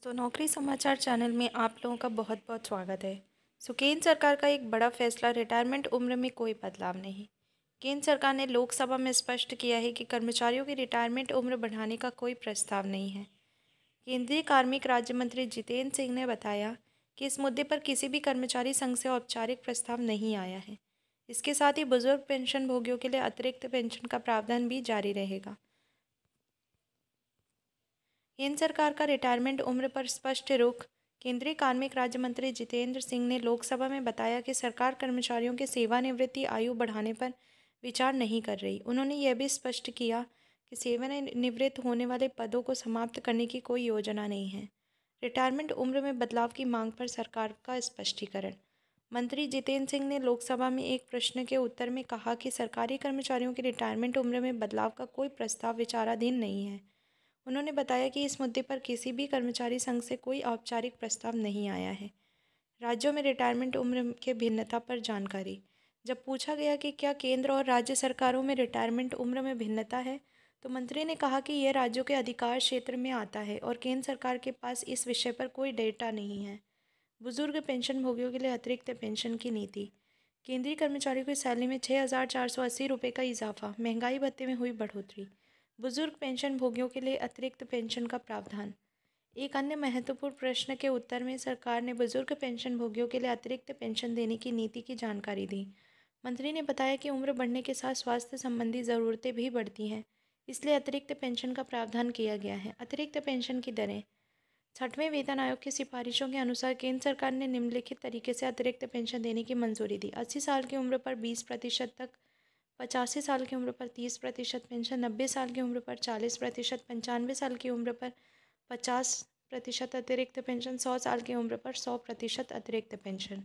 तो नौकरी समाचार चैनल में आप लोगों का बहुत बहुत स्वागत है। केंद्र सरकार का एक बड़ा फैसला, रिटायरमेंट उम्र में कोई बदलाव नहीं। केंद्र सरकार ने लोकसभा में स्पष्ट किया है कि कर्मचारियों की रिटायरमेंट उम्र बढ़ाने का कोई प्रस्ताव नहीं है। केंद्रीय कार्मिक राज्य मंत्री जितेंद्र सिंह ने बताया कि इस मुद्दे पर किसी भी कर्मचारी संघ से औपचारिक प्रस्ताव नहीं आया है। इसके साथ ही बुजुर्ग पेंशन भोगियों के लिए अतिरिक्त पेंशन का प्रावधान भी जारी रहेगा। केंद्र सरकार का रिटायरमेंट उम्र पर स्पष्ट रुख। केंद्रीय कार्मिक राज्य मंत्री जितेंद्र सिंह ने लोकसभा में बताया कि सरकार कर्मचारियों के सेवानिवृत्ति आयु बढ़ाने पर विचार नहीं कर रही। उन्होंने यह भी स्पष्ट किया कि सेवानिवृत्त होने वाले पदों को समाप्त करने की कोई योजना नहीं है। रिटायरमेंट उम्र में बदलाव की मांग पर सरकार का स्पष्टीकरण। मंत्री जितेंद्र सिंह ने लोकसभा में एक प्रश्न के उत्तर में कहा कि सरकारी कर्मचारियों की रिटायरमेंट उम्र में बदलाव का कोई प्रस्ताव विचाराधीन नहीं है। उन्होंने बताया कि इस मुद्दे पर किसी भी कर्मचारी संघ से कोई औपचारिक प्रस्ताव नहीं आया है। राज्यों में रिटायरमेंट उम्र के भिन्नता पर जानकारी। जब पूछा गया कि क्या केंद्र और राज्य सरकारों में रिटायरमेंट उम्र में भिन्नता है, तो मंत्री ने कहा कि यह राज्यों के अधिकार क्षेत्र में आता है और केंद्र सरकार के पास इस विषय पर कोई डेटा नहीं है। बुजुर्ग पेंशन भोगियों के लिए अतिरिक्त पेंशन की नीति। केंद्रीय कर्मचारियों की सैलरी में 6,480 रुपये का इजाफा, महंगाई भत्ते में हुई बढ़ोतरी। बुजुर्ग पेंशन भोगियों के लिए अतिरिक्त पेंशन का प्रावधान। एक अन्य महत्वपूर्ण प्रश्न के उत्तर में सरकार ने बुजुर्ग पेंशन भोगियों के लिए अतिरिक्त पेंशन देने की नीति की जानकारी दी। मंत्री ने बताया कि उम्र बढ़ने के साथ स्वास्थ्य संबंधी ज़रूरतें भी बढ़ती हैं, इसलिए अतिरिक्त पेंशन का प्रावधान किया गया है। अतिरिक्त पेंशन की दरें। 6वें वेतन आयोग की सिफारिशों के अनुसार केंद्र सरकार ने निम्नलिखित तरीके से अतिरिक्त पेंशन देने की मंजूरी दी। 80 साल की उम्र पर 20% तक, 85 साल की उम्र पर 30% पेंशन, 90 साल की उम्र पर 40%, 95 साल की उम्र पर 50% अतिरिक्त पेंशन, 100 साल की उम्र पर 100% अतिरिक्त पेंशन।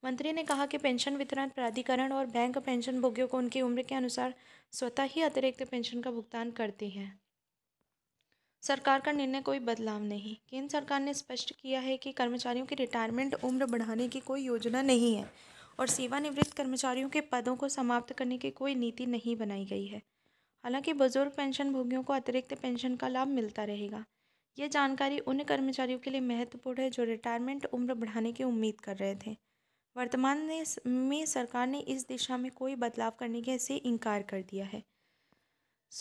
मंत्री ने कहा कि पेंशन वितरण प्राधिकरण और बैंक पेंशन भोगियों को उनकी उम्र के अनुसार स्वतः ही अतिरिक्त पेंशन का भुगतान करते हैं। सरकार का निर्णय कोई बदलाव नहीं। केंद्र सरकार ने स्पष्ट किया है कि कर्मचारियों की रिटायरमेंट उम्र बढ़ाने की कोई योजना नहीं है और सेवानिवृत्त कर्मचारियों के पदों को समाप्त करने की कोई नीति नहीं बनाई गई है। हालांकि बुजुर्ग पेंशन भोगियों को अतिरिक्त पेंशन का लाभ मिलता रहेगा। ये जानकारी उन कर्मचारियों के लिए महत्वपूर्ण है जो रिटायरमेंट उम्र बढ़ाने की उम्मीद कर रहे थे। वर्तमान में सरकार ने इस दिशा में कोई बदलाव करने से इनकार कर दिया है।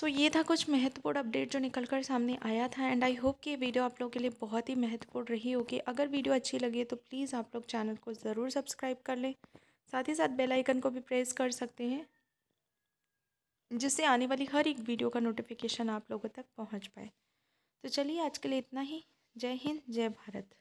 ये था कुछ महत्वपूर्ण अपडेट जो निकल कर सामने आया था एंड आई होप कि ये वीडियो आप लोगों के लिए बहुत ही महत्वपूर्ण रही होगी। अगर वीडियो अच्छी लगी तो प्लीज़ आप लोग चैनल को ज़रूर सब्सक्राइब कर लें। साथ ही साथ बेल आइकन को भी प्रेस कर सकते हैं, जिससे आने वाली हर एक वीडियो का नोटिफिकेशन आप लोगों तक पहुंच पाए। तो चलिए आज के लिए इतना ही। जय हिंद, जय भारत।